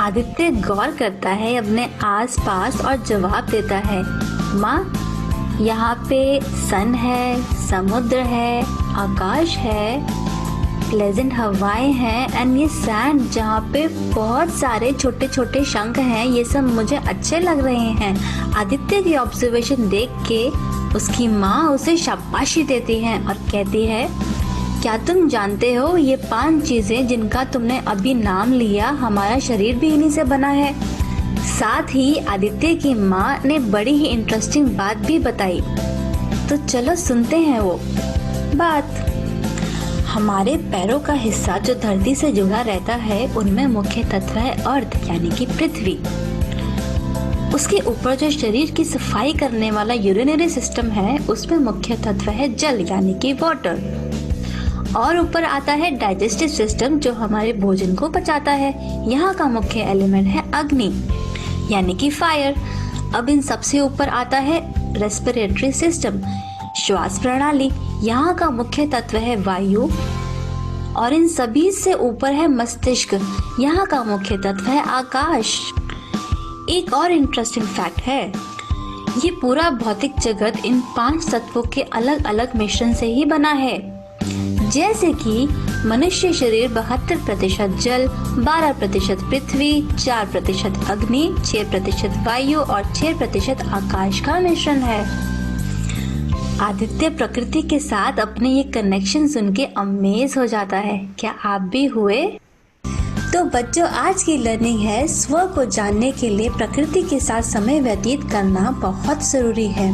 आदित्य गौर करता है अपने आसपास और जवाब देता है, माँ, यहाँ पे सन है, समुद्र है, आकाश है, प्लेजेंट हवाएं हैं एंड ये सैंड जहाँ पे बहुत सारे छोटे छोटे शंख हैं, ये सब मुझे अच्छे लग रहे हैं। आदित्य की ऑब्जर्वेशन देख के उसकी माँ उसे शाबाशी देती है और कहती है, क्या तुम जानते हो ये 5 चीजें जिनका तुमने अभी नाम लिया, हमारा शरीर भी इन्हीं से बना है। साथ ही आदित्य की माँ ने बड़ी ही इंटरेस्टिंग बात भी बताई। तो चलो सुनते हैं वो बात। हमारे पैरों का हिस्सा जो धरती से जुड़ा रहता है, उनमें मुख्य तत्व है अर्थ यानी कि पृथ्वी। उसके ऊपर जो शरीर की सफाई करने वाला यूरिनरी सिस्टम है, उसमें मुख्य तत्व है जल यानी कि वाटर। और ऊपर आता है डाइजेस्टिव सिस्टम जो हमारे भोजन को पचाता है। यहाँ का मुख्य एलिमेंट है अग्नि यानी कि फायर। अब इन सबसे ऊपर आता है रेस्पिरेटरी सिस्टम, श्वास प्रणाली। यहाँ का मुख्य तत्व है वायु। और इन सभी से ऊपर है मस्तिष्क। यहाँ का मुख्य तत्व है आकाश। एक और इंटरेस्टिंग फैक्ट है, ये पूरा भौतिक जगत इन 5 तत्वों के अलग अलग मिश्रण से ही बना है। जैसे कि मनुष्य शरीर 72% जल, 12% पृथ्वी, 4% अग्नि, 6% वायु और 6% आकाश का मिश्रण है। आदित्य प्रकृति के साथ अपने ये कनेक्शन सुन के अमेज हो जाता है। क्या आप भी हुए? तो बच्चों, आज की लर्निंग है, स्व को जानने के लिए प्रकृति के साथ समय व्यतीत करना बहुत जरूरी है।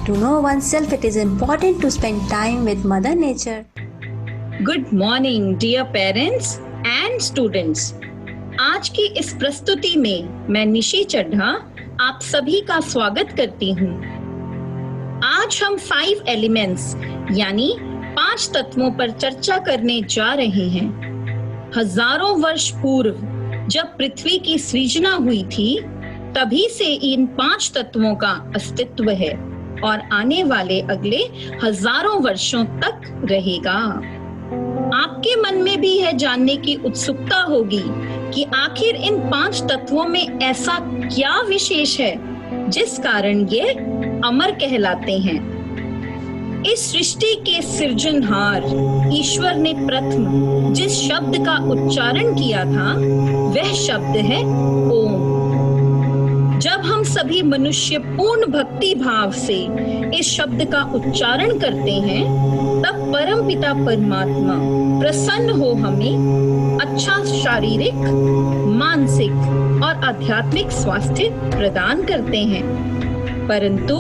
To know oneself, it is important to spend time with Mother Nature. Good morning dear parents and students. आज की इस प्रस्तुति में मैं निशी चड्ढा आप सभी का स्वागत करती हूँ। आज हम 5 एलिमेंट्स यानी 5 तत्वों पर चर्चा करने जा रहे हैं। हजारों वर्ष पूर्व जब पृथ्वी की सृजना हुई थी, तभी से इन 5 तत्वों का अस्तित्व है और आने वाले अगले हजारों वर्षों तक रहेगा। आपके मन में भी है जानने की उत्सुकता होगी कि आखिर इन 5 तत्वों में ऐसा क्या विशेष है जिस कारण ये अमर कहलाते हैं। इस सृष्टि के सृजनहार ईश्वर ने प्रथम जिस शब्द का उच्चारण किया था, वह शब्द है ओम। जब हम सभी मनुष्य पूर्ण भक्ति भाव से इस शब्द का उच्चारण करते हैं, तब परम पिता परमात्मा प्रसन्न हो हमें अच्छा शारीरिक, मानसिक और आध्यात्मिक स्वास्थ्य प्रदान करते हैं। परंतु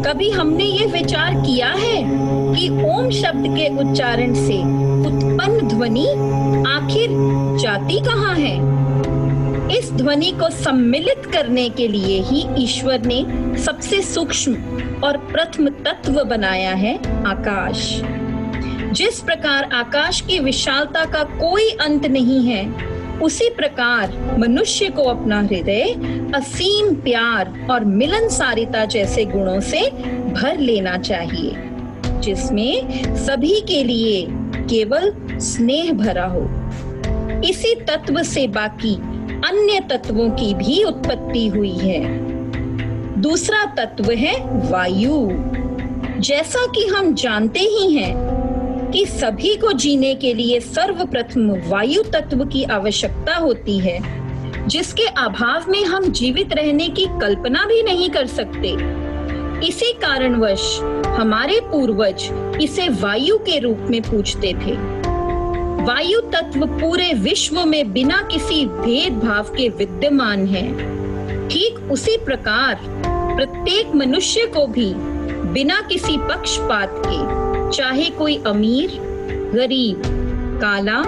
कभी हमने ये विचार किया है कि ओम शब्द के उच्चारण से उत्पन्न ध्वनि आखिर जाती कहाँ है? इस ध्वनि को सम्मिलित करने के लिए ही ईश्वर ने सबसे सूक्ष्म और प्रथम तत्व बनाया है आकाश। जिस प्रकार आकाश की विशालता का कोई अंत नहीं है, उसी प्रकार मनुष्य को अपना हृदय असीम प्यार और मिलनसारिता जैसे गुणों से भर लेना चाहिए, जिसमें सभी के लिए केवल स्नेह भरा हो। इसी तत्व से बाकी अन्य तत्वों की भी उत्पत्ति हुई है। दूसरा तत्व है वायु। जैसा कि हम जानते ही हैं कि सभी को जीने के लिए सर्वप्रथम वायु तत्व की आवश्यकता होती है, जिसके अभाव में हम जीवित रहने की कल्पना भी नहीं कर सकते। इसी कारणवश हमारे पूर्वज इसे वायु के रूप में पूजते थे। वायु तत्व पूरे विश्व में बिना किसी भेदभाव के विद्यमान है। ठीक उसी प्रकार प्रत्येक मनुष्य को भी बिना किसी पक्षपात के, चाहे कोई अमीर, गरीब, काला,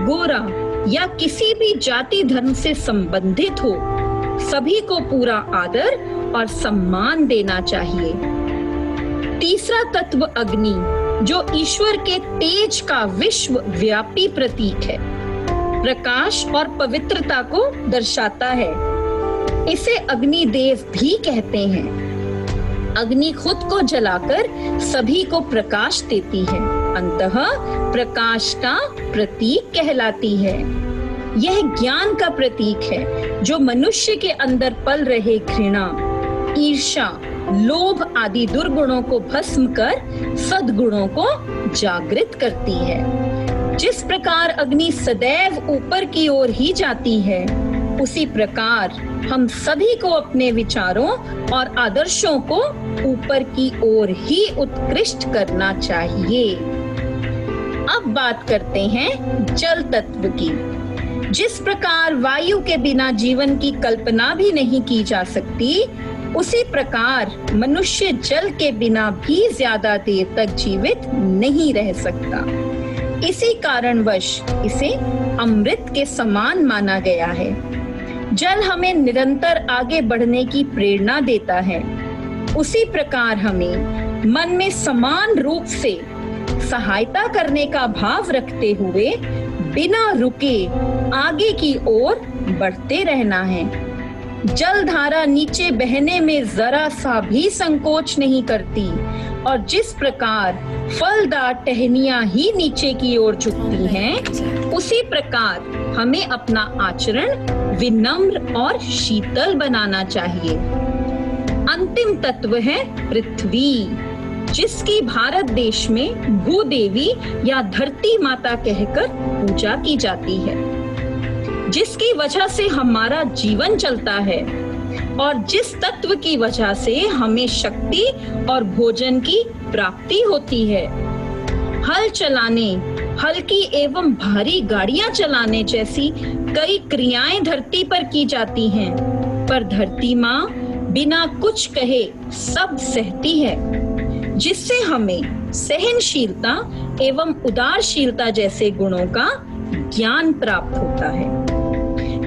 गोरा या किसी भी जाति धर्म से संबंधित हो, सभी को पूरा आदर और सम्मान देना चाहिए। तीसरा तत्व अग्नि, जो ईश्वर के तेज का विश्व व्यापी प्रतीक है, प्रकाश और पवित्रता को दर्शाता है। इसे अग्निदेव भी कहते हैं। अग्नि खुद को जलाकर सभी को प्रकाश देती है, अंततः प्रकाश का प्रतीक कहलाती है। यह ज्ञान का प्रतीक है जो मनुष्य के अंदर पल रहे घृणा, ईर्ष्या, लोभ आदि दुर्गुणों को भस्म कर सद्गुणों को जागृत करती है। जिस प्रकार अग्नि सदैव ऊपर की ओर ही जाती है, उसी प्रकार हम सभी को अपने विचारों और आदर्शों को ऊपर की ओर ही उत्कृष्ट करना चाहिए। अब बात करते हैं जल तत्व की। जिस प्रकार वायु के बिना जीवन की कल्पना भी नहीं की जा सकती, उसी प्रकार मनुष्य जल के बिना भी ज्यादा देर तक जीवित नहीं रह सकता। इसी कारणवश इसे अमृत के समान माना गया है। जल हमें निरंतर आगे बढ़ने की प्रेरणा देता है। उसी प्रकार हमें मन में समान रूप से सहायता करने का भाव रखते हुए बिना रुके आगे की ओर बढ़ते रहना है। जल धारा नीचे बहने में जरा सा भी संकोच नहीं करती और जिस प्रकार फलदार टहनियां ही नीचे की ओर झुकती हैं, उसी प्रकार हमें अपना आचरण विनम्र और शीतल बनाना चाहिए। अंतिम तत्व है पृथ्वी, जिसकी भारत देश में भूदेवी या धरती माता कहकर पूजा की जाती है, जिसकी वजह से हमारा जीवन चलता है और जिस तत्व की वजह से हमें शक्ति और भोजन की प्राप्ति होती है। हल चलाने, हल्की एवं भारी गाड़ियां चलाने जैसी कई क्रियाएं धरती पर की जाती हैं, पर धरती माँ बिना कुछ कहे सब सहती है, जिससे हमें सहनशीलता एवं उदारशीलता जैसे गुणों का ज्ञान प्राप्त होता है।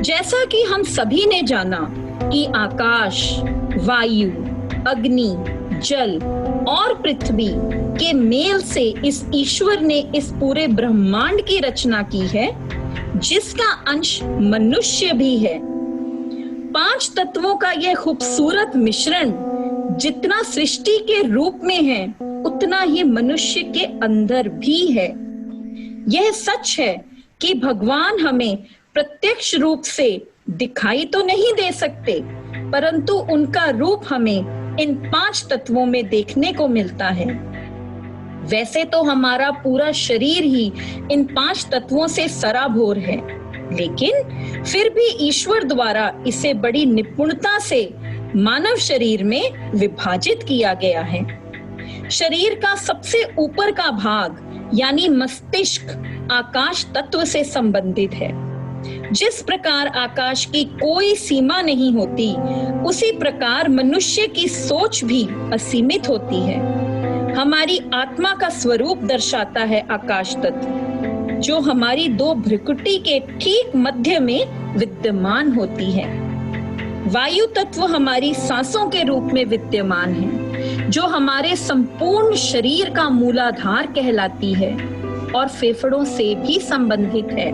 जैसा कि हम सभी ने जाना कि आकाश, वायु, अग्नि, जल और पृथ्वी के मेल से इस ईश्वर ने इस पूरे ब्रह्मांड की रचना की है, जिसका अंश मनुष्य भी है। 5 तत्वों का यह खूबसूरत मिश्रण जितना सृष्टि के रूप में है, उतना ही मनुष्य के अंदर भी है। यह सच है कि भगवान हमें प्रत्यक्ष रूप से दिखाई तो नहीं दे सकते, परंतु उनका रूप हमें इन 5 तत्वों में देखने को मिलता है। वैसे तो हमारा पूरा शरीर ही इन 5 तत्वों से सराबोर है, लेकिन फिर भी ईश्वर द्वारा इसे बड़ी निपुणता से मानव शरीर में विभाजित किया गया है। शरीर का सबसे ऊपर का भाग यानी मस्तिष्क आकाश तत्व से संबंधित है। जिस प्रकार आकाश की कोई सीमा नहीं होती, उसी प्रकार मनुष्य की सोच भी असीमित होती है। हमारी आत्मा का स्वरूप दर्शाता है आकाश तत्व, जो हमारी 2 भ्रुकुटी के ठीक मध्य में विद्यमान होती है। वायु तत्व हमारी सांसों के रूप में विद्यमान है, जो हमारे संपूर्ण शरीर का मूलाधार कहलाती है और फेफड़ों से भी संबंधित है।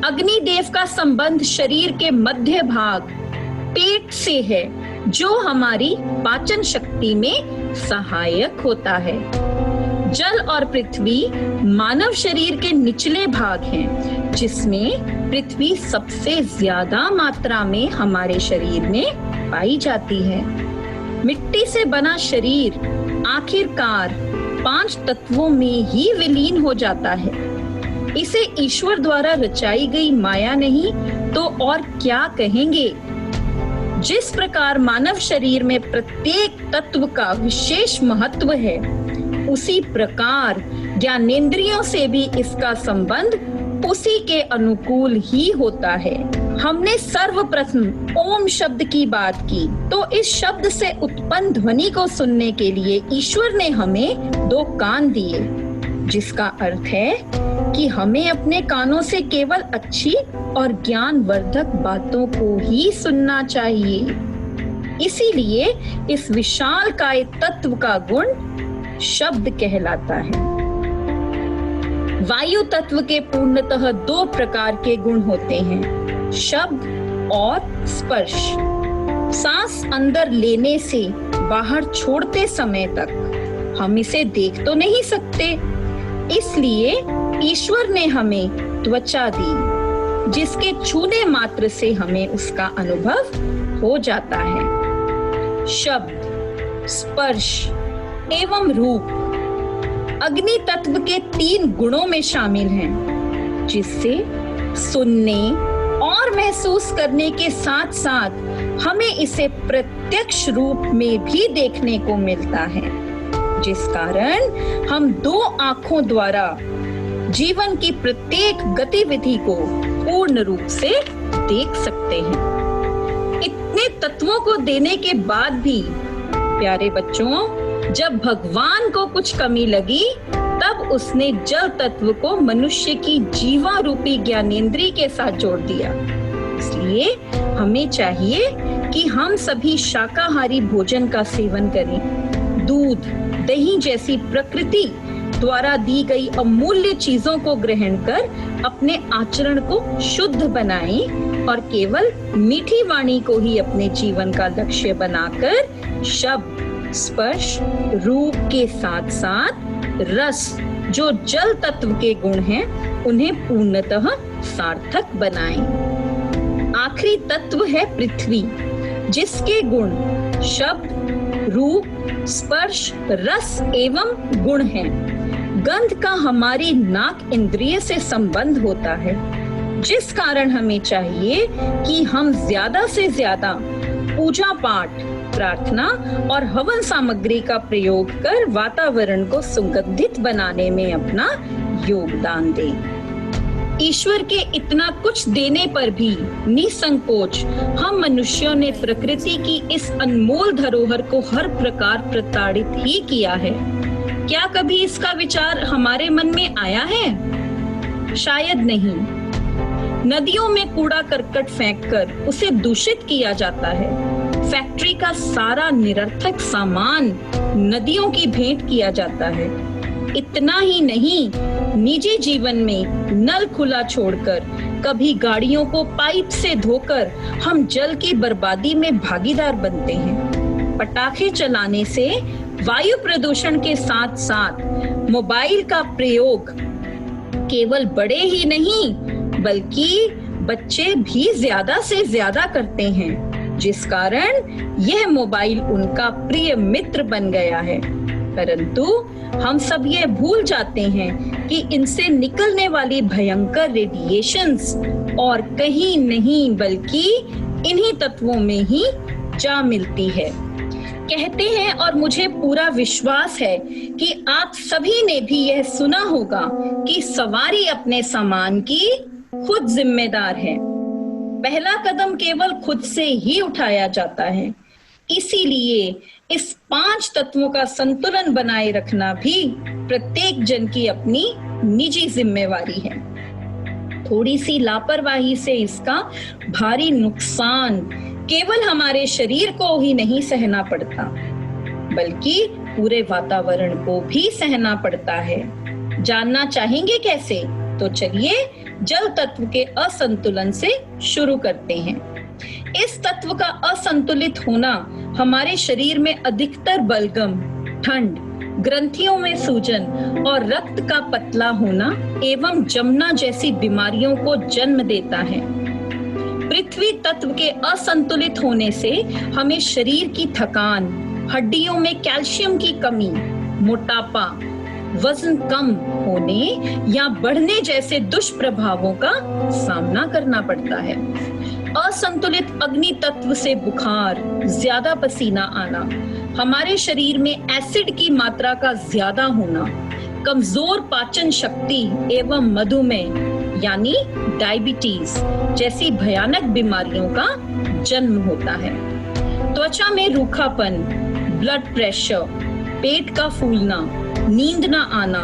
अग्निदेव का संबंध शरीर के मध्य भाग पेट से है, जो हमारी पाचन शक्ति में सहायक होता है। जल और पृथ्वी मानव शरीर के निचले भाग हैं, जिसमें पृथ्वी सबसे ज्यादा मात्रा में हमारे शरीर में पाई जाती है। मिट्टी से बना शरीर आखिरकार 5 तत्वों में ही विलीन हो जाता है। इसे ईश्वर द्वारा रचाई गई माया नहीं तो और क्या कहेंगे। जिस प्रकार मानव शरीर में प्रत्येक तत्व का विशेष महत्व है, उसी प्रकार ज्ञानेंद्रियों से भी इसका संबंध उसी के अनुकूल ही होता है। हमने सर्वप्रथम ओम शब्द की बात की, तो इस शब्द से उत्पन्न ध्वनि को सुनने के लिए ईश्वर ने हमें 2 कान दिए, जिसका अर्थ है कि हमें अपने कानों से केवल अच्छी और ज्ञानवर्धक बातों को ही सुनना चाहिए। इसीलिए इस विशालकाय तत्व का गुण शब्द कहलाता है। वायु तत्व के पूर्णतः 2 प्रकार के गुण होते हैं, शब्द और स्पर्श। सांस अंदर लेने से बाहर छोड़ते समय तक हम इसे देख तो नहीं सकते, इसलिए ईश्वर ने हमें त्वचा दी, जिसके छूने मात्र से हमें उसका अनुभव हो जाता है। शब्द, स्पर्श एवं रूप अग्नि तत्व के 3 गुणों में शामिल हैं, जिससे सुनने और महसूस करने के साथ साथ हमें इसे प्रत्यक्ष रूप में भी देखने को मिलता है, जिस कारण हम 2 आंखों द्वारा जीवन की प्रत्येक गतिविधि को पूर्ण रूप से देख सकते हैं। इतने तत्वों को देने के बाद भी प्यारे बच्चों, जब भगवान को कुछ कमी लगी तब उसने जल तत्व को मनुष्य की जीवा रूपी ज्ञानेंद्रिय के साथ जोड़ दिया। इसलिए हमें चाहिए कि हम सभी शाकाहारी भोजन का सेवन करें, दूध, दही जैसी प्रकृति द्वारा दी गई अमूल्य चीजों को ग्रहण कर अपने आचरण को शुद्ध बनाएं और केवल मीठी वाणी को ही अपने जीवन का लक्ष्य बनाकर शब्द, स्पर्श, रूप के साथ साथ रस, जो जल तत्व के गुण हैं, उन्हें पूर्णतः सार्थक बनाएं। आखिरी तत्व है पृथ्वी, जिसके गुण शब्द, रूप, स्पर्श, रस एवं गुण हैं। गंध का हमारी नाक इंद्रिय से संबंध होता है, जिस कारण हमें चाहिए कि हम ज्यादा से ज्यादा पूजा पाठ, प्रार्थना और हवन सामग्री का प्रयोग कर वातावरण को सुगंधित बनाने में अपना योगदान दें। ईश्वर के इतना कुछ देने पर भी निसंकोच हम मनुष्यों ने प्रकृति की इस अनमोल धरोहर को हर प्रकार प्रताड़ित ही किया है। क्या कभी इसका विचार हमारे मन में आया है? शायद नहीं। नदियों में कूड़ा करकट फेंककर उसे दूषित किया जाता है। फैक्ट्री का सारा निरर्थक सामान नदियों की भेंट किया जाता है। इतना ही नहीं, निजी जीवन में नल खुला छोड़कर, कभी गाड़ियों को पाइप से धोकर हम जल की बर्बादी में भागीदार बनते हैं। पटाखे चलाने से वायु प्रदूषण के साथ साथ मोबाइल का प्रयोग केवल बड़े ही नहीं बल्कि बच्चे भी ज्यादा से ज्यादा करते हैं, जिस कारण यह मोबाइल उनका प्रिय मित्र बन गया है। परंतु हम सब ये भूल जाते हैं कि इनसे निकलने वाली भयंकर रेडिएशंस और कहीं नहीं बल्कि इन्हीं तत्वों में ही जा मिलती है। कहते हैं और मुझे पूरा विश्वास है कि आप सभी ने भी यह सुना होगा कि सवारी अपने सामान की खुद जिम्मेदार है। पहला कदम केवल खुद से ही उठाया जाता है। इसीलिए इस 5 तत्वों का संतुलन बनाए रखना भी प्रत्येक जन की अपनी निजी जिम्मेवारी है। थोड़ी सी लापरवाही से इसका भारी नुकसान केवल हमारे शरीर को ही नहीं सहना पड़ता, बल्कि पूरे वातावरण को भी सहना पड़ता है। जानना चाहेंगे कैसे? तो चलिए जल तत्व के असंतुलन से शुरू करते हैं। इस तत्व का असंतुलित होना हमारे शरीर में अधिकतर बलगम, ठंड, ग्रंथियों में सूजन और रक्त का पतला होना एवं जमना जैसी बीमारियों को जन्म देता है। पृथ्वी तत्व के असंतुलित होने से हमें शरीर की थकान, हड्डियों में कैल्शियम की कमी, मोटापा, वजन कम होने या बढ़ने जैसे दुष्प्रभावों का सामना करना पड़ता है। असंतुलित अग्नि तत्व से बुखार, ज्यादा पसीना आना, हमारे शरीर में एसिड की मात्रा का ज्यादा होना, कमजोर पाचन शक्ति एवं मधुमेह यानी डायबिटीज जैसी भयानक बीमारियों का जन्म होता है। त्वचा में रूखापन, ब्लड प्रेशर, पेट का फूलना, नींद न आना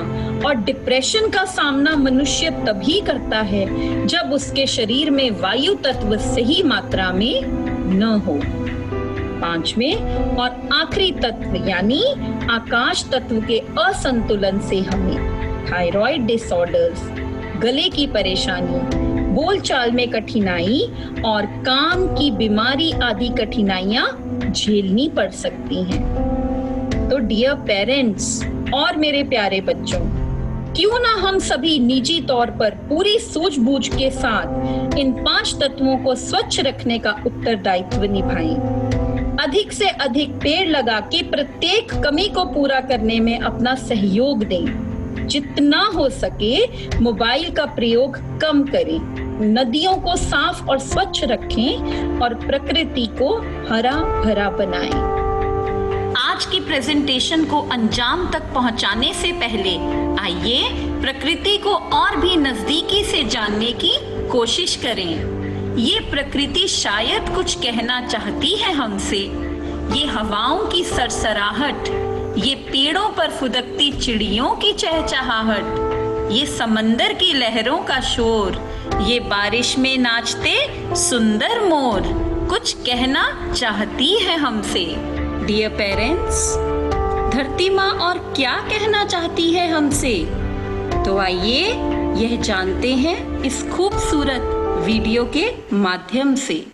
और डिप्रेशन का सामना मनुष्य तभी करता है जब उसके शरीर में वायु तत्व सही मात्रा में न हो। 5वें और आखिरी तत्व यानी आकाश तत्व के असंतुलन से हमें थायराइड डिसऑर्डर्स, गले की परेशानी, बोलचाल में कठिनाई और कान की बीमारी आदि कठिनाइयां झेलनी पड़ सकती हैं। तो डियर पेरेंट्स और मेरे प्यारे बच्चों, क्यों ना हम सभी निजी तौर पर पूरी सूझबूझ के साथ इन 5 तत्वों को स्वच्छ रखने का उत्तरदायित्व निभाएं। अधिक से अधिक पेड़ लगा के प्रत्येक कमी को पूरा करने में अपना सहयोग दें। जितना हो सके मोबाइल का प्रयोग कम करें, नदियों को साफ और स्वच्छ रखें और प्रकृति को हरा भरा बनाएं। आज की प्रेजेंटेशन को अंजाम तक पहुंचाने से पहले आइए प्रकृति को और भी नजदीकी से जानने की कोशिश करें। ये प्रकृति शायद कुछ कहना चाहती है हमसे। ये हवाओं की सरसराहट, ये पेड़ों पर फुदकती चिड़ियों की चहचहाहट, ये समंदर की लहरों का शोर, ये बारिश में नाचते सुंदर मोर कुछ कहना चाहती है हमसे। डियर पेरेंट्स, धरती माँ और क्या कहना चाहती है हमसे? तो आइए यह जानते हैं इस खूबसूरत वीडियो के माध्यम से।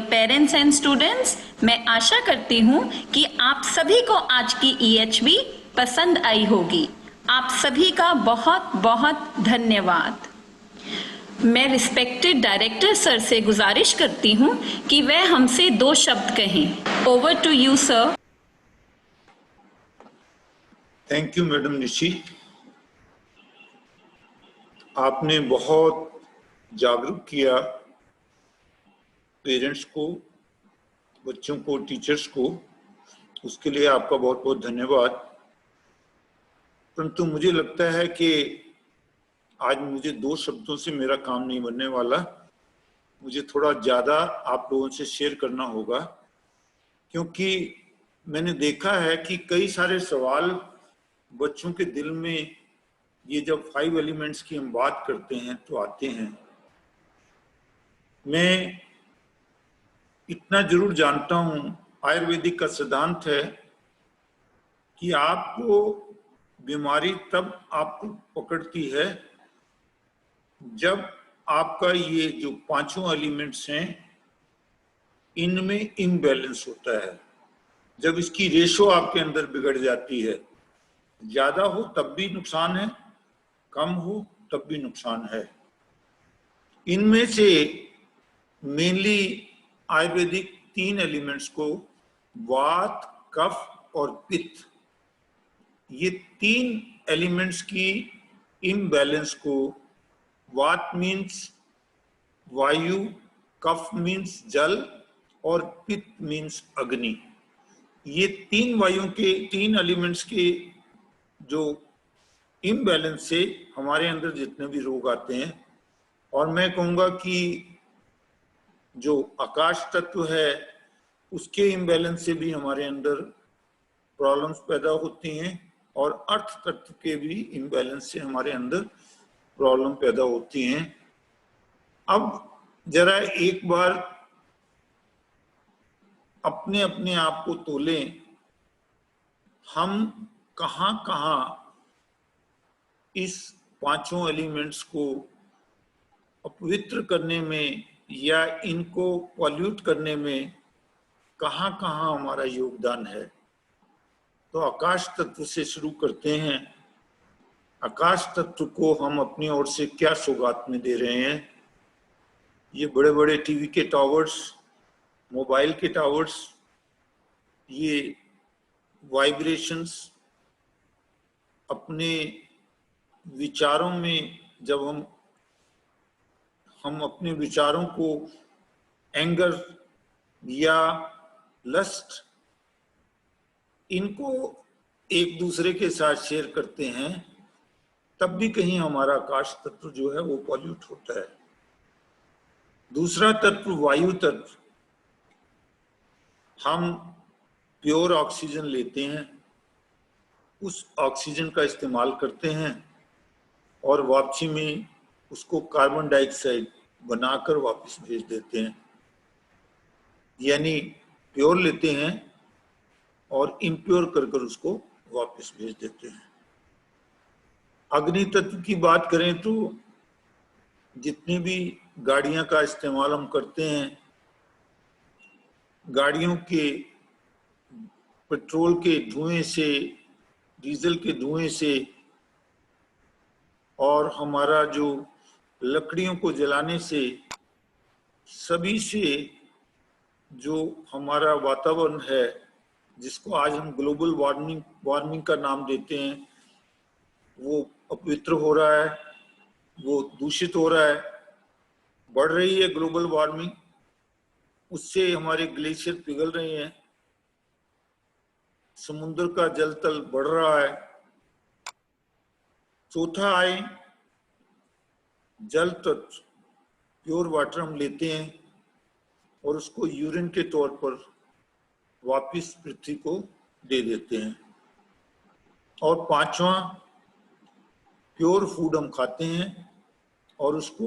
पेरेंट्स एंड स्टूडेंट्स, मैं आशा करती हूँ कि आप सभी को आज की EHB पसंद आई होगी। आप सभी का बहुत बहुत धन्यवाद। मैं रिस्पेक्टेड डायरेक्टर सर से गुजारिश करती हूँ कि वह हमसे 2 शब्द कहें। Over to you sir. Thank you madam Nishi. आपने बहुत जागरूक किया पेरेंट्स को, बच्चों को, टीचर्स को। उसके लिए आपका बहुत बहुत धन्यवाद। परंतु मुझे लगता है कि आज मुझे 2 शब्दों से मेरा काम नहीं बनने वाला। मुझे थोड़ा ज़्यादा आप लोगों से शेयर करना होगा, क्योंकि मैंने देखा है कि कई सारे सवाल बच्चों के दिल में, ये जब 5 एलिमेंट्स की हम बात करते हैं तो आते हैं। मैं इतना जरूर जानता हूँ, आयुर्वेदिक का सिद्धांत है कि आपको बीमारी तब आपको पकड़ती है जब आपका ये जो 5 एलिमेंट्स हैं इनमें इम्बैलेंस होता है, जब इसकी रेशो आपके अंदर बिगड़ जाती है। ज्यादा हो तब भी नुकसान है, कम हो तब भी नुकसान है। इनमें से मेनली आयुर्वेदिक 3 एलिमेंट्स को, वात, कफ और पित्त, ये 3 एलिमेंट्स की इम्बैलेंस को, वात मीन्स वायु, कफ मीन्स जल और पित्त मीन्स अग्नि, ये 3 वायुओं के 3 एलिमेंट्स के जो इम्बैलेंस से हमारे अंदर जितने भी रोग आते हैं। और मैं कहूँगा कि जो आकाश तत्व है उसके इम्बैलेंस से भी हमारे अंदर प्रॉब्लम्स पैदा होती हैं, और अर्थ तत्व के भी इम्बैलेंस से हमारे अंदर प्रॉब्लम पैदा होती हैं। अब जरा एक बार अपने अपने आप को तोलें, हम कहाँ कहाँ इस 5 एलिमेंट्स को अपवित्र करने में या इनको पॉल्यूट करने में कहाँ कहाँ हमारा योगदान है। तो आकाश तत्व से शुरू करते हैं। आकाश तत्व को हम अपनी ओर से क्या सौगात में दे रहे हैं? ये बड़े बड़े टीवी के टावर्स, मोबाइल के टावर्स, ये वाइब्रेशंस, अपने विचारों में जब हम अपने विचारों को एंगर या लस्ट, इनको एक दूसरे के साथ शेयर करते हैं, तब भी कहीं हमारा आकाश तत्व जो है वो पॉल्यूट होता है। दूसरा तत्व वायु तत्व, हम प्योर ऑक्सीजन लेते हैं, उस ऑक्सीजन का इस्तेमाल करते हैं और वापसी में उसको कार्बन डाइऑक्साइड बनाकर वापस भेज देते हैं। यानी प्योर लेते हैं और इम्प्योर कर कर उसको वापस भेज देते हैं। अग्नि तत्व की बात करें तो जितनी भी गाड़ियां का इस्तेमाल हम करते हैं, गाड़ियों के पेट्रोल के धुएं से, डीजल के धुएं से, और हमारा जो लकड़ियों को जलाने से, सभी से जो हमारा वातावरण है, जिसको आज हम ग्लोबल वार्मिंग का नाम देते हैं, वो अपवित्र हो रहा है, वो दूषित हो रहा है, बढ़ रही है ग्लोबल वार्मिंग। उससे हमारे ग्लेशियर पिघल रहे हैं, समुद्र का जल तल बढ़ रहा है। चौथा आए जल तत्व, प्योर वाटर हम लेते हैं और उसको यूरिन के तौर पर वापस पृथ्वी को दे देते हैं। और 5वां प्योर फूड हम खाते हैं और उसको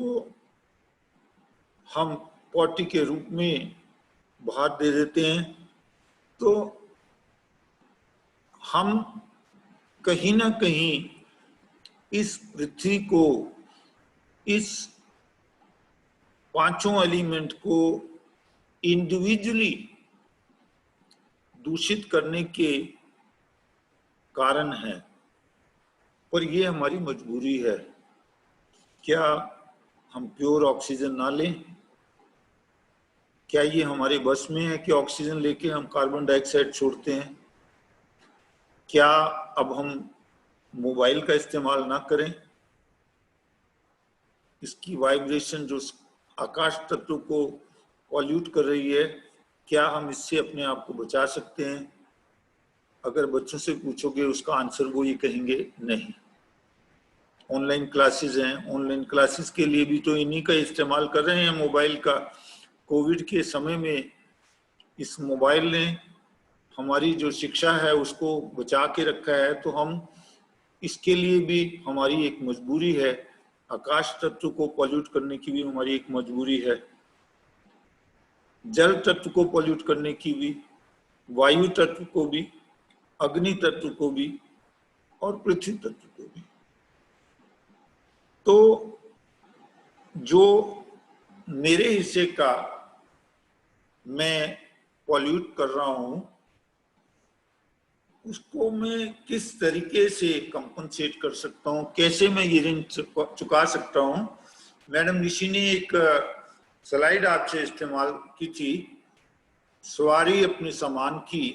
हम पॉटी के रूप में बाहर दे देते हैं। तो हम कहीं ना कहीं इस पृथ्वी को, इस 5 एलिमेंट को इंडिविजुअली दूषित करने के कारण है, पर ये हमारी मजबूरी है। क्या हम प्योर ऑक्सीजन ना लें? क्या ये हमारे बस में है कि ऑक्सीजन लेके हम कार्बन डाइऑक्साइड छोड़ते हैं? क्या अब हम मोबाइल का इस्तेमाल ना करें? इसकी वाइब्रेशन जो आकाश तत्व को पॉल्यूट कर रही है, क्या हम इससे अपने आप को बचा सकते हैं? अगर बच्चों से पूछोगे उसका आंसर वो ये कहेंगे नहीं। ऑनलाइन क्लासेस हैं, ऑनलाइन क्लासेस के लिए भी तो इन्हीं का इस्तेमाल कर रहे हैं, मोबाइल का। कोविड के समय में इस मोबाइल ने हमारी जो शिक्षा है उसको बचा के रखा है, तो हम इसके लिए भी हमारी एक मजबूरी है। आकाश तत्व को पॉल्यूट करने की भी हमारी एक मजबूरी है, जल तत्व को पॉल्यूट करने की भी, वायु तत्व को भी, अग्नि तत्व को भी और पृथ्वी तत्व को भी। तो जो मेरे हिस्से का मैं पॉल्यूट कर रहा हूं, उसको मैं किस तरीके से कंपनसेट कर सकता हूं, कैसे मैं ये ऋण चुका सकता हूं। मैडम निशी ने एक स्लाइड आपसे इस्तेमाल की थी, सवारी अपने सामान की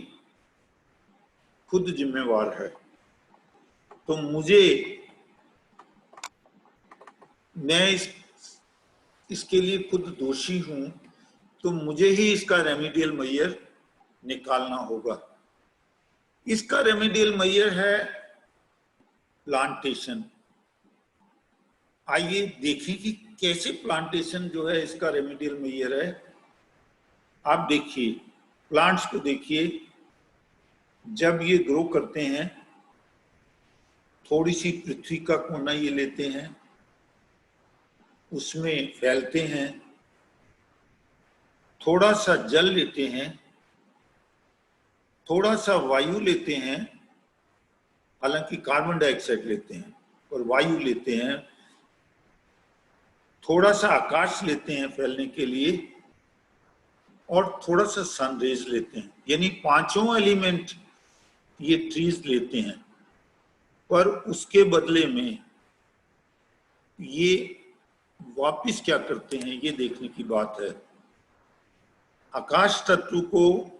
खुद जिम्मेवार है। तो मैं इसके लिए खुद दोषी हूं, तो मुझे ही इसका रेमेडियल मेजर निकालना होगा। इसका रेमेडियल मेजर है प्लांटेशन। आइए देखें कि कैसे प्लांटेशन जो है इसका रेमेडियल मेजर है। आप देखिए, प्लांट्स को देखिए, जब ये ग्रो करते हैं, थोड़ी सी पृथ्वी का कोना ये लेते हैं, उसमें फैलते हैं, थोड़ा सा जल लेते हैं, थोड़ा सा वायु लेते हैं, हालांकि कार्बन डाइऑक्साइड लेते हैं और वायु लेते हैं, थोड़ा सा आकाश लेते हैं फैलने के लिए, और थोड़ा सा सनरेज लेते हैं। यानी पांचों एलिमेंट ये ट्रीज लेते हैं, पर उसके बदले में ये वापिस क्या करते हैं ये देखने की बात है। आकाश तत्व को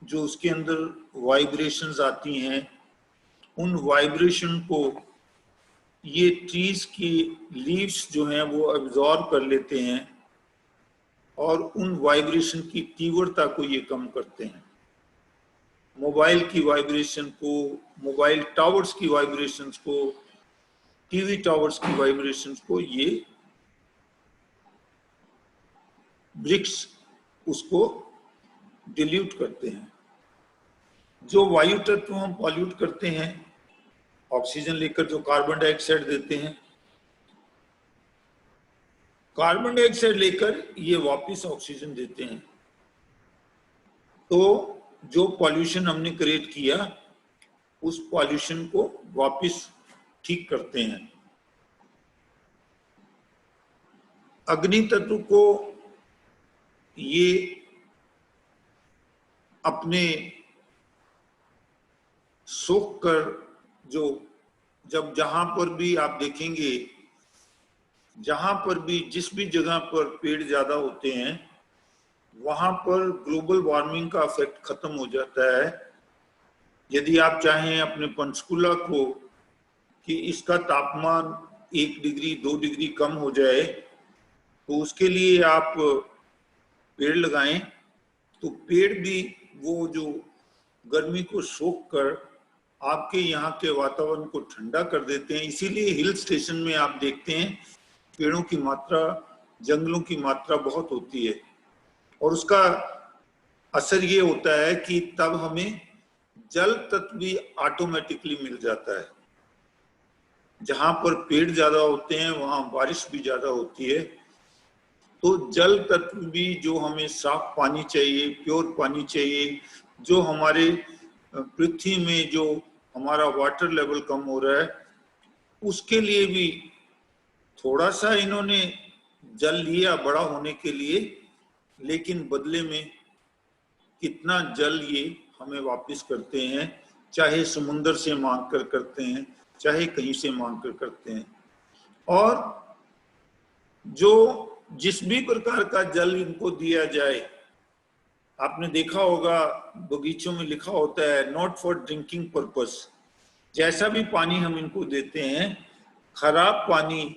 जो उसके अंदर वाइब्रेशंस आती हैं, उन वाइब्रेशन को ये ट्रीज की लीव्स जो हैं वो एब्जॉर्ब कर लेते हैं और उन वाइब्रेशन की तीव्रता को ये कम करते हैं। मोबाइल की वाइब्रेशन को, मोबाइल टावर्स की वाइब्रेशंस को, टीवी टावर्स की वाइब्रेशंस को ये ब्रिक्स उसको डिल्यूट करते हैं। जो वायु तत्व हम पॉल्यूट करते हैं, ऑक्सीजन लेकर जो कार्बन डाइऑक्साइड देते हैं, कार्बन डाइऑक्साइड लेकर ये वापस ऑक्सीजन देते हैं। तो जो पॉल्यूशन हमने क्रिएट किया, उस पॉल्यूशन को वापस ठीक करते हैं। अग्नि तत्व को ये अपने सोख कर, जो जब जहां पर भी आप देखेंगे, जहां पर भी जिस भी जगह पर पेड़ ज्यादा होते हैं, वहां पर ग्लोबल वार्मिंग का इफेक्ट खत्म हो जाता है। यदि आप चाहें अपने पंचकुला को कि इसका तापमान 1 डिग्री 2 डिग्री कम हो जाए, तो उसके लिए आप पेड़ लगाएं, तो पेड़ भी वो जो गर्मी को सोख कर आपके यहाँ के वातावरण को ठंडा कर देते हैं। इसीलिए हिल स्टेशन में आप देखते हैं पेड़ों की मात्रा, जंगलों की मात्रा बहुत होती है, और उसका असर ये होता है कि तब हमें जल तत्व भी ऑटोमेटिकली मिल जाता है। जहां पर पेड़ ज्यादा होते हैं वहां बारिश भी ज्यादा होती है। तो जल तत्व भी, जो हमें साफ पानी चाहिए, प्योर पानी चाहिए, जो हमारे पृथ्वी में जो हमारा वाटर लेवल कम हो रहा है, उसके लिए भी थोड़ा सा इन्होंने जल लिया बड़ा होने के लिए, लेकिन बदले में कितना जल ये हमें वापस करते हैं, चाहे समुद्र से मांग कर करते हैं, चाहे कहीं से मांग कर करते हैं। और जो जिस भी प्रकार का जल इनको दिया जाए, आपने देखा होगा बगीचों में लिखा होता है नॉट फॉर ड्रिंकिंग पर्पस। जैसा भी पानी हम इनको देते हैं, खराब पानी,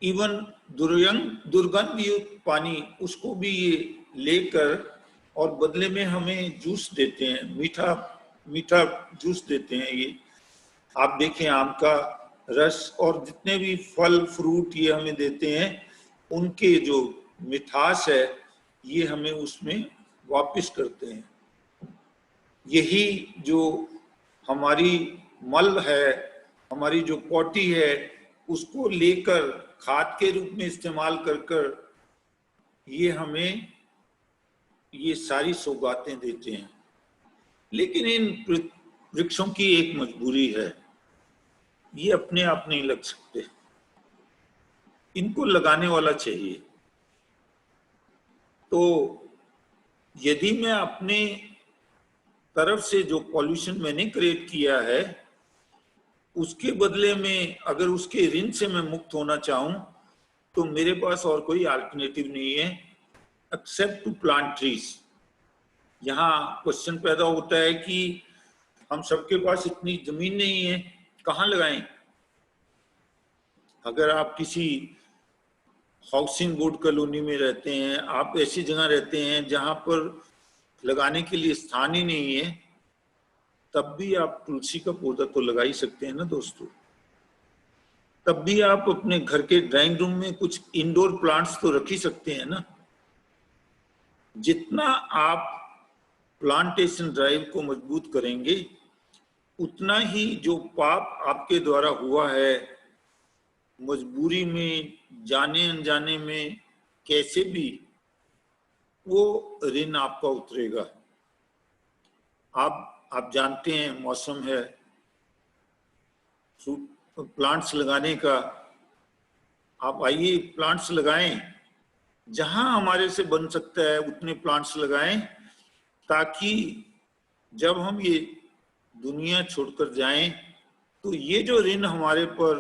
इवन दुर्गंध युक्त पानी, उसको भी ये लेकर और बदले में हमें जूस देते हैं, मीठा मीठा जूस देते हैं। ये आप देखें, आम का रस और जितने भी फल फ्रूट ये हमें देते हैं, उनके जो मिठास है ये हमें उसमें वापस करते हैं। यही जो हमारी मल है, हमारी जो पॉटी है, उसको लेकर खाद के रूप में इस्तेमाल कर ये हमें ये सारी सौगातें देते हैं। लेकिन इन वृक्षों की एक मजबूरी है, ये अपने आप नहीं लग सकते, इनको लगाने वाला चाहिए। तो यदि मैं अपने तरफ से जो पॉल्यूशन मैंने क्रिएट किया है, उसके बदले में अगर उसके ऋण से मैं मुक्त होना चाहूं, तो मेरे पास और कोई अल्टरनेटिव नहीं है एक्सेप्ट टू प्लांट ट्रीज। यहाँ क्वेश्चन पैदा होता है कि हम सबके पास इतनी जमीन नहीं है, कहाँ लगाएं? अगर आप किसी हाउसिंग बोर्ड कॉलोनी में रहते हैं, आप ऐसी जगह रहते हैं जहां पर लगाने के लिए स्थान ही नहीं है, तब भी आप तुलसी का पौधा तो लगा ही सकते हैं ना दोस्तों। तब भी आप अपने घर के ड्राइंग रूम में कुछ इंडोर प्लांट्स तो रख ही सकते हैं ना। जितना आप प्लांटेशन ड्राइव को मजबूत करेंगे, उतना ही जो पाप आपके द्वारा हुआ है, मजबूरी में, जाने अनजाने में, कैसे भी, वो ऋण आपका उतरेगा। आप जानते हैं मौसम है प्लांट्स लगाने का। आप आइए प्लांट्स लगाएं, जहां हमारे से बन सकता है उतने प्लांट्स लगाएं, ताकि जब हम ये दुनिया छोड़कर जाएं तो ये जो ऋण हमारे पर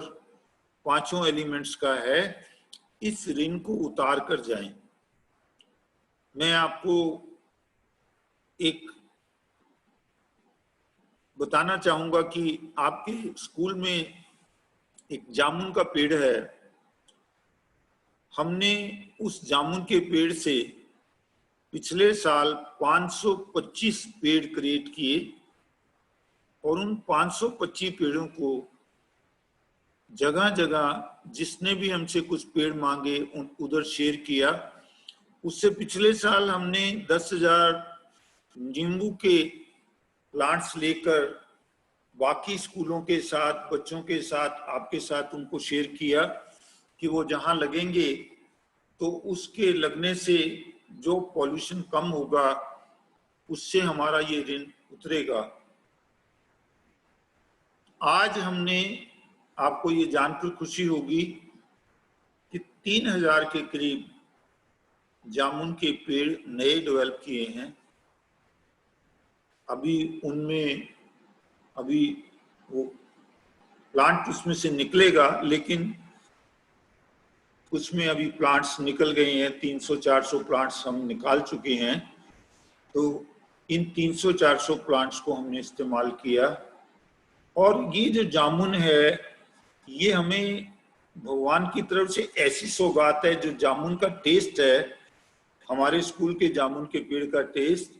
पांचों एलिमेंट्स का है, इस ऋण को उतार कर जाएं। मैं आपको एक बताना चाहूंगा कि आपके स्कूल में एक जामुन का पेड़ है। हमने उस जामुन के पेड़ से पिछले साल 525 पेड़ क्रिएट किए और उन 525 पेड़ों को जगह जगह जिसने भी हमसे कुछ पेड़ मांगे उधर शेयर किया। उससे पिछले साल हमने 10,000 नींबू के प्लांट्स लेकर बाकी स्कूलों के साथ, बच्चों के साथ, आपके साथ उनको शेयर किया कि वो जहां लगेंगे तो उसके लगने से जो पॉल्यूशन कम होगा, उससे हमारा ये ऋण उतरेगा। आज हमने, आपको ये जानकर खुशी होगी कि 3,000 के करीब जामुन के पेड़ नए डेवलप किए हैं। अभी उनमें वो प्लांट उसमें से निकलेगा, लेकिन उसमें अभी प्लांट्स निकल गए हैं। 300-400 प्लांट्स हम निकाल चुके हैं। तो इन 300-400 प्लांट्स को हमने इस्तेमाल किया। और ये जो जामुन है, ये हमें भगवान की तरफ से ऐसी सौगात है। जो जामुन का टेस्ट है, हमारे स्कूल के जामुन के पेड़ का टेस्ट,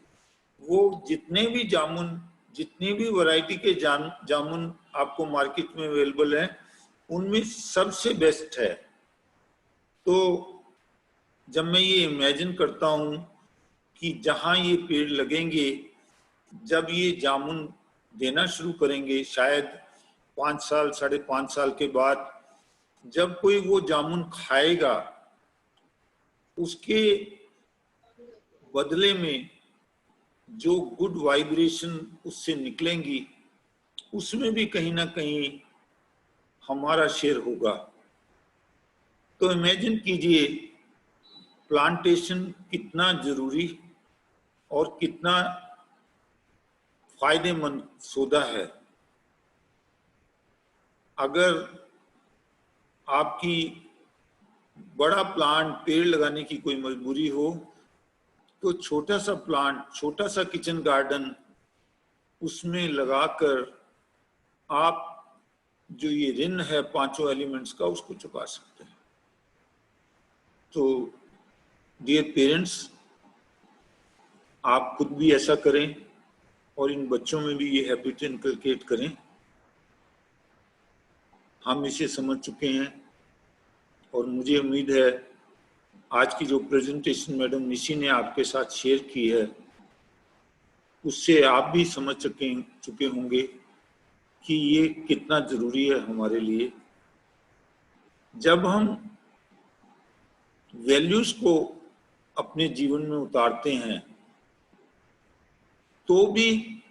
वो जितने भी वैरायटी के जामुन आपको मार्केट में अवेलेबल है, उनमें सबसे बेस्ट है। तो जब मैं ये इमेजिन करता हूँ कि जहाँ ये पेड़ लगेंगे, जब ये जामुन देना शुरू करेंगे, शायद 5 साल, 5.5 साल के बाद, जब कोई वो जामुन खाएगा, उसके बदले में जो गुड वाइब्रेशन उससे निकलेंगी, उसमें भी कहीं ना कहीं हमारा शेयर होगा। तो इमेजिन कीजिए प्लांटेशन कितना जरूरी और कितना फायदेमंद सौदा है। अगर आपकी बड़ा प्लांट पेड़ लगाने की कोई मजबूरी हो तो छोटा सा प्लांट, छोटा सा किचन गार्डन उसमें लगाकर आप जो ये ऋण है 5 एलिमेंट्स का उसको चुका सकते हैं। तो डियर पेरेंट्स, आप खुद भी ऐसा करें और इन बच्चों में भी ये हैबिट इनकलकेट करें। हम इसे समझ चुके हैं और मुझे उम्मीद है आज की जो प्रेजेंटेशन मैडम निशी ने आपके साथ शेयर की है उससे आप भी समझ चुके होंगे कि ये कितना जरूरी है हमारे लिए। जब हम वैल्यूज को अपने जीवन में उतारते हैं तो भी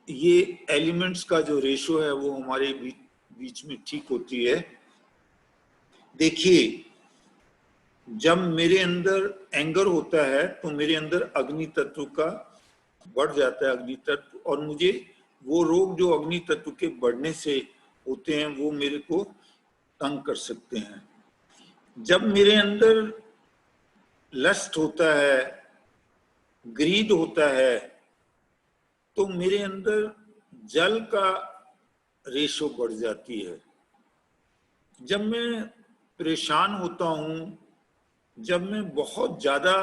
ये एलिमेंट्स का जो रेशो है वो हमारे बीच में ठीक होती है। देखिए, जब मेरे अंदर एंगर होता है तो मेरे अंदर अग्नि तत्व का बढ़ जाता है, अग्नि तत्व, और मुझे वो रोग जो अग्नि तत्व के बढ़ने से होते हैं वो मेरे को तंग कर सकते हैं। जब मेरे अंदर लस्ट होता है, ग्रीड होता है, तो मेरे अंदर जल का रेशो बढ़ जाती है। जब मैं परेशान होता हूं, जब मैं बहुत ज्यादा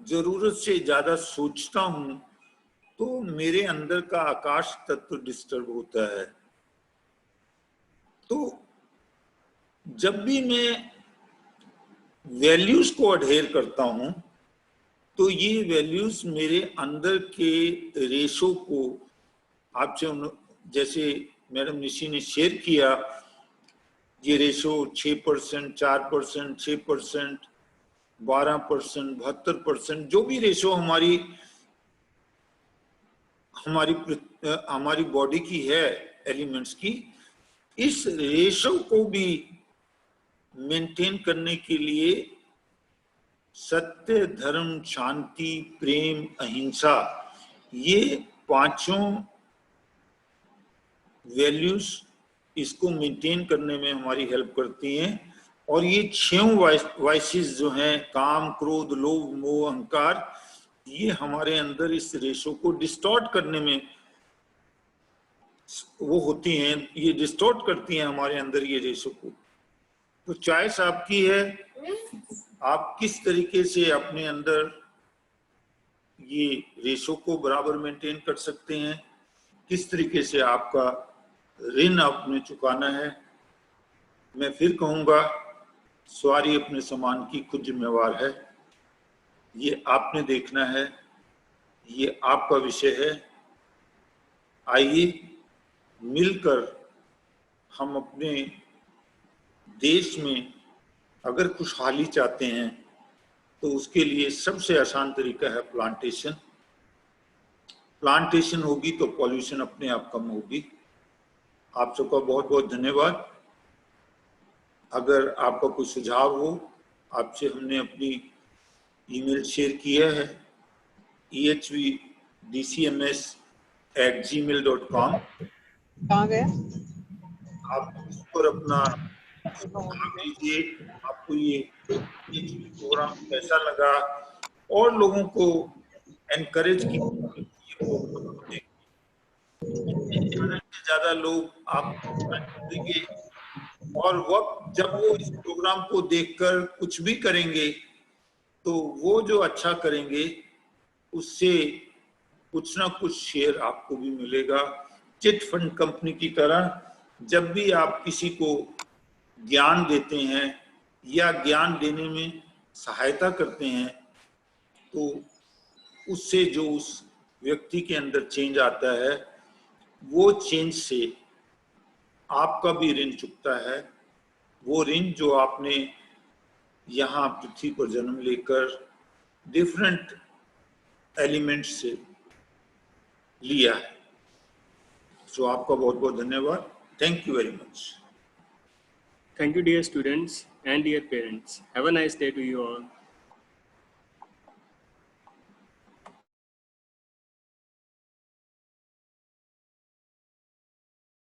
जरूरत से ज्यादा सोचता हूं तो मेरे अंदर का आकाश तत्व डिस्टर्ब होता है। तो जब भी मैं वैल्यूज को अडहेर करता हूं तो ये वैल्यूज मेरे अंदर के रेशो को आपसे, जैसे मैडम निशी ने शेयर किया, ये रेशो 6%, 4%, 6%, 12%, 72%, जो भी रेशो हमारी बॉडी की है एलिमेंट्स की, इस रेशो को भी मेंटेन करने के लिए सत्य, धर्म, शांति, प्रेम, अहिंसा, ये 5 वैल्यूज इसको मेंटेन करने में हमारी हेल्प करती हैं। और ये 6 वाइसेस जो हैं, काम, क्रोध, लोभ, मोह, अहंकार, ये हमारे अंदर इस रेशो को डिस्टॉर्ट करने में वो होती हैं, ये डिस्टॉर्ट करती हैं हमारे अंदर ये रेशो को। तो चॉइस आपकी है, आप किस तरीके से अपने अंदर ये रेशो को बराबर मेंटेन कर सकते हैं, किस तरीके से आपका ऋण आपने चुकाना है। मैं फिर कहूंगा, सवारी अपने सामान की खुद जिम्मेवार है। ये आपने देखना है, ये आपका विषय है। आइए मिलकर हम अपने देश में अगर खुशहाली चाहते हैं तो उसके लिए सबसे आसान तरीका है प्लांटेशन। प्लांटेशन होगी तो पॉल्यूशन अपने आप कम होगी। आप सबका बहुत बहुत धन्यवाद। अगर आपका कोई सुझाव हो, आपसे हमने अपनी ईमेल शेयर किया है ehvdcms@gmail.com। कहाँ गया? आप इस पर अपना सुझाव दीजिए, आपको ये प्रोग्राम कैसा लगा, और लोगों को एनकरेज कीजिए। ज्यादा लोग आप देंगे और वक्त जब वो इस प्रोग्राम को देखकर कुछ भी करेंगे तो वो जो अच्छा करेंगे उससे कुछ ना कुछ शेयर आपको भी मिलेगा। चिट फंड कंपनी की तरह जब भी आप किसी को ज्ञान देते हैं या ज्ञान देने में सहायता करते हैं तो उससे जो उस व्यक्ति के अंदर चेंज आता है वो चेंज से आपका भी ऋण चुकता है। वो ऋण जो आपने यहाँ पृथ्वी पर जन्म लेकर डिफरेंट एलिमेंट से लिया है। सो आपका बहुत बहुत धन्यवाद। Thank you very much. Thank you, dear students and dear parents. Have a nice day to you all.